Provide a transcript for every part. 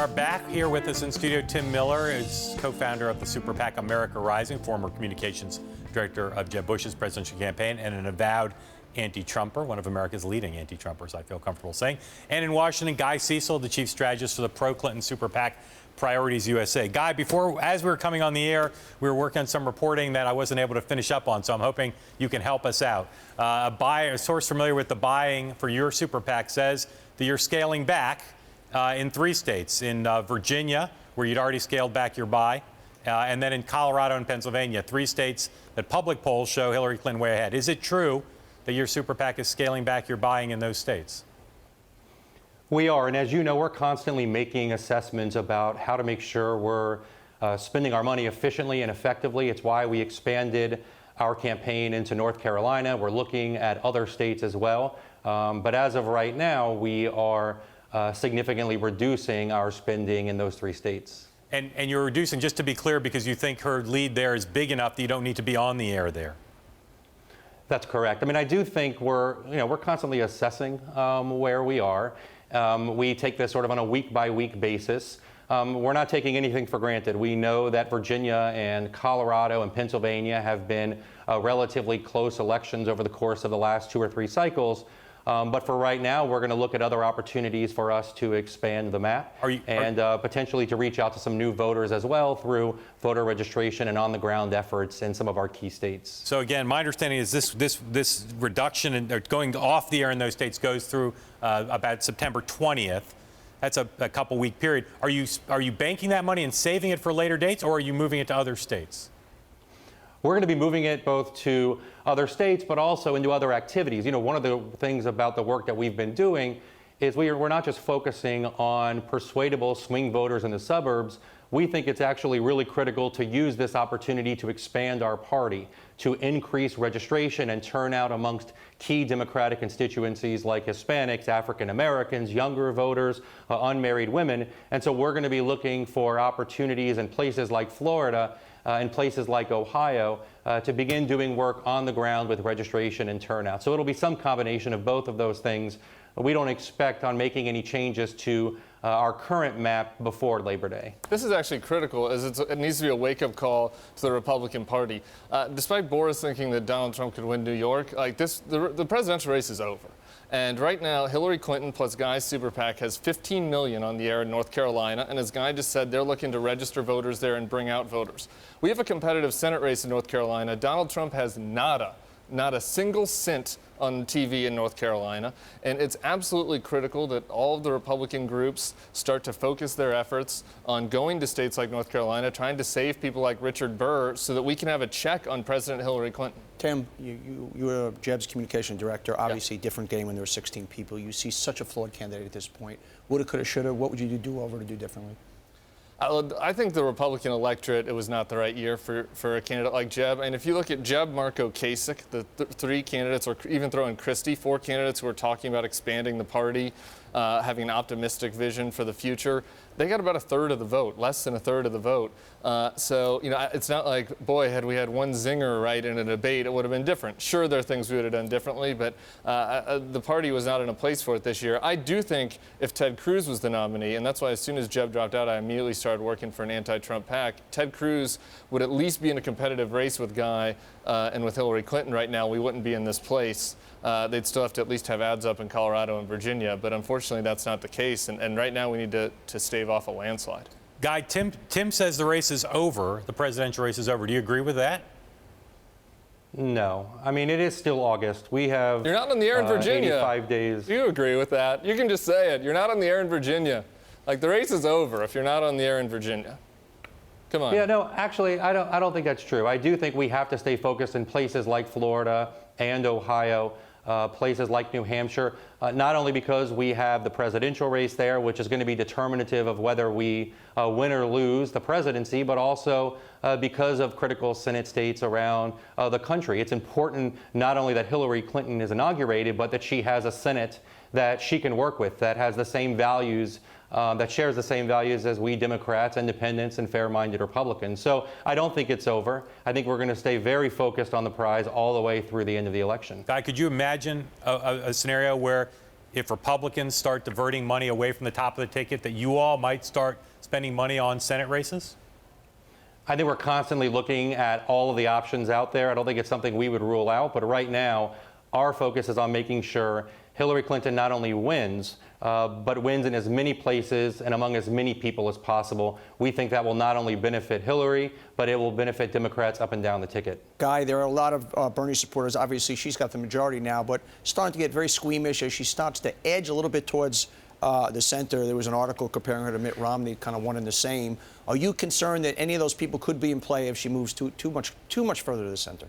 Are back here with us in studio. Tim Miller is co-founder of the super PAC America Rising, former communications director of Jeb Bush's presidential campaign, and an avowed anti-Trumper, one of America's leading anti-Trumpers, I feel comfortable saying. And in Washington, Guy Cecil, the chief strategist for the pro-Clinton super PAC Priorities USA. Guy, as we were coming on the air, we were working on some reporting that I wasn't able to finish up on, so I'm hoping you can help us out. A source familiar with the buying for your super PAC says that you're scaling back in 3 states, in Virginia, where you'd already scaled back your buy, and then in Colorado and Pennsylvania, 3 states that public polls show Hillary Clinton way ahead. Is it true that your super PAC is scaling back your buying in those states? We are, and as you know, we're constantly making assessments about how to make sure we're spending our money efficiently and effectively. It's why we expanded our campaign into North Carolina. We're looking at other states as well. But as of right now, we are significantly reducing our spending in those 3 states. And you're reducing, just to be clear, because you think her lead there is big enough that you don't need to be on the air there. That's correct. I mean, I do think we're constantly assessing where we are. We take this sort of on a week-by-week basis. We're not taking anything for granted. We know that Virginia and Colorado and Pennsylvania have been relatively close elections over the course of the last 2 or 3 cycles. But for right now, we're going to look at other opportunities for us to expand the map and potentially to reach out to some new voters as well through voter registration and on-the-ground efforts in some of our key states. So again, my understanding is this reduction in going off the air in those states goes through about September 20th. That's a couple-week period. Are you banking that money and saving it for later dates, or are you moving it to other states? We're going to be moving it both to other states, but also into other activities. You know, one of the things about the work that we've been doing is we're not just focusing on persuadable swing voters in the suburbs. We think it's actually really critical to use this opportunity to expand our party, to increase registration and turnout amongst key Democratic constituencies like Hispanics, African Americans, younger voters, unmarried women. And so we're going to be looking for opportunities in places like Florida in places like Ohio to begin doing work on the ground with registration and turnout. So it'll be some combination of both of those things. We don't expect on making any changes to our current map before Labor Day. This is actually critical, as it needs to be a wake-up call to the Republican Party. Despite Boris thinking that Donald Trump could win New York, the presidential race is over. And right now, Hillary Clinton plus Guy's super PAC has 15 million on the air in North Carolina. And as Guy just said, they're looking to register voters there and bring out voters. We have a competitive Senate race in North Carolina. Donald Trump has not a single cent on TV in North Carolina. And it's absolutely critical that all of the Republican groups start to focus their efforts on going to states like North Carolina, trying to save people like Richard Burr so that we can have a check on President Hillary Clinton. Tim, you were Jeb's communication director. Obviously, different game when there were 16 people. You see such a flawed candidate at this point. Woulda, coulda, shoulda. What would you do over to do differently? I think the Republican electorate, it was not the right year for a candidate like Jeb. And if you look at Jeb, Marco, Kasich, the 3 candidates, or even throw in Christie, 4 candidates who are talking about expanding the party, having an optimistic vision for the future, they got about 1/3 of the vote, less than 1/3 of the vote. So, you know, it's not like, boy, had we had one zinger right in a debate, it would have been different. Sure, there are things we would have done differently, but the party was not in a place for it this year. I do think if Ted Cruz was the nominee, and that's why as soon as Jeb dropped out, I immediately started working for an anti-Trump PAC, Ted Cruz would at least be in a competitive race with Guy and with Hillary Clinton right now. We wouldn't be in this place. They'd still have to at least have ads up in Colorado and Virginia, but unfortunately that's not the case. And right now we need to stave off a landslide. Guy, Tim says the race is over, the presidential race is over. Do you agree with that? No. I mean, it is still August. We have You're not on the air in Virginia. 85 days. You agree with that. You can just say it. You're not on the air in Virginia. Like, the race is over if you're not on the air in Virginia. Come on. Yeah, no, actually, I don't think that's true. I do think we have to stay focused in places like Florida and Ohio, places like New Hampshire, not only because we have the presidential race there, which is going to be determinative of whether we win or lose the presidency, but also because of critical Senate states around the country. It's important not only that Hillary Clinton is inaugurated, but that she has a Senate that she can work with, that has the same values, that shares the same values as we Democrats, independents, and fair-minded Republicans. So I don't think it's over. I think we're going to stay very focused on the prize all the way through the end of the election. Guy, could you imagine a scenario where if Republicans start diverting money away from the top of the ticket, that you all might start spending money on Senate races? I think we're constantly looking at all of the options out there. I don't think it's something we would rule out, but right now, our focus is on making sure Hillary Clinton not only wins, but wins in as many places and among as many people as possible. We think that will not only benefit Hillary, but it will benefit Democrats up and down the ticket. Guy, there are a lot of Bernie supporters. Obviously, she's got the majority now, but starting to get very squeamish as she starts to edge a little bit towards the center. There was an article comparing her to Mitt Romney, kind of one and the same. Are you concerned that any of those people could be in play if she moves too much further to the center?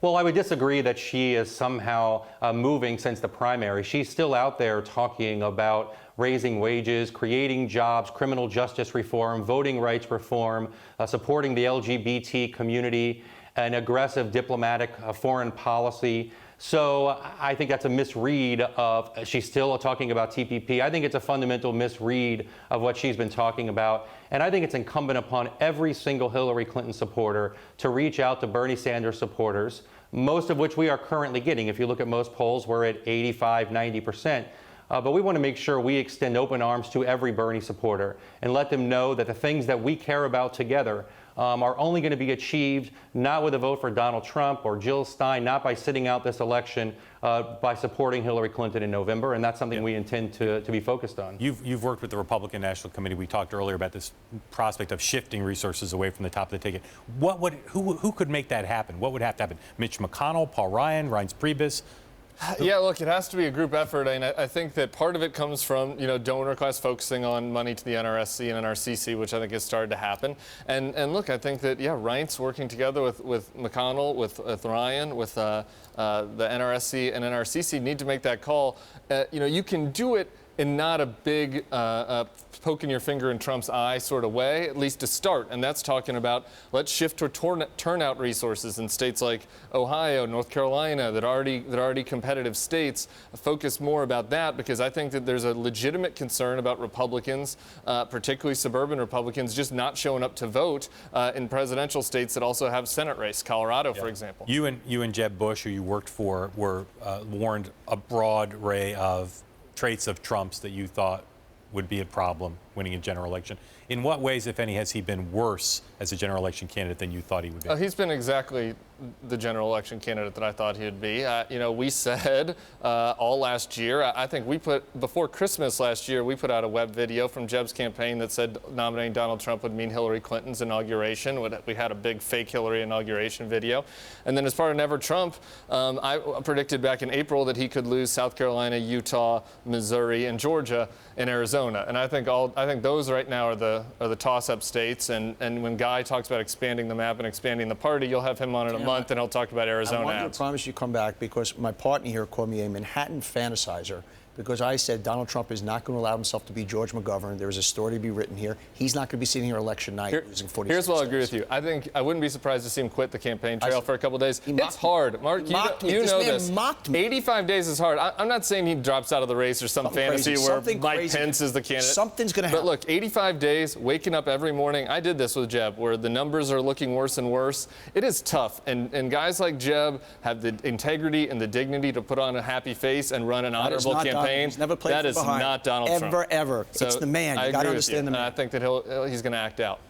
Well, I would disagree that she is somehow moving since the primary. She's still out there talking about raising wages, creating jobs, criminal justice reform, voting rights reform, supporting the LGBT community, an aggressive diplomatic foreign policy. So I think that's a misread of, she's still talking about TPP. I think it's a fundamental misread of what she's been talking about. And I think it's incumbent upon every single Hillary Clinton supporter to reach out to Bernie Sanders supporters, most of which we are currently getting. If you look at most polls, we're at 85, 90%. But we want to make sure we extend open arms to every Bernie supporter and let them know that the things that we care about together are only going to be achieved not with a vote for Donald Trump or Jill Stein, not by sitting out this election, by supporting Hillary Clinton in November, and that's something we intend to be focused on. You've worked with the Republican National Committee. We talked earlier about this prospect of shifting resources away from the top of the ticket. Who could make that happen? What would have to happen? Mitch McConnell, Paul Ryan, Reince Priebus? Yeah, look, it has to be a group effort, and I think that part of it comes from, donor requests focusing on money to the NRSC and NRCC, which I think has started to happen. And look, I think that, Reince working together with McConnell, with Ryan, with the NRSC and NRCC need to make that call. You can do it in not a big poking your finger in Trump's eye sort of way, at least to start. And that's talking about let's shift to turnout resources in states like Ohio, North Carolina, that are already competitive states. Focus more about that, because I think that there's a legitimate concern about Republicans, particularly suburban Republicans, just not showing up to vote in presidential states that also have Senate race, Colorado, for example. You and Jeb Bush, who you worked for, were warned a broad array of traits of Trump's that you thought would be a problem winning a general election. In what ways, if any, has he been worse as a general election candidate than you thought he would be? He's been exactly the general election candidate that I thought he would be. We said all last year, I think before Christmas last year, we put out a web video from Jeb's campaign that said nominating Donald Trump would mean Hillary Clinton's inauguration. We had a big fake Hillary inauguration video. And then as part of Never Trump, I predicted back in April that he could lose South Carolina, Utah, Missouri, and Georgia, and Arizona. And I think those right now are the toss-up states. And when Guy talks about expanding the map and expanding the party, you'll have him on in a month, and he'll talk about Arizona. I promise you come back, because my partner here called me a Manhattan fantasizer, because I said Donald Trump is not going to allow himself to be George McGovern. There is a story to be written here. He's not going to be sitting here election night losing 46. Here's what I agree with you. I think I wouldn't be surprised to see him quit the campaign trail for a couple of days. It's hard, Mark. You know this. Mocked me. 85 days is hard. I'm not saying he drops out of the race or some fantasy where Mike Pence is the candidate. Something's going to happen. But look, 85 days, waking up every morning. I did this with Jeb, where the numbers are looking worse and worse. It is tough, and guys like Jeb have the integrity and the dignity to put on a happy face and run an honorable campaign. He's never played that is not Donald Trump. Ever. So it's the man. You got to understand the man. And I think that he's going to act out.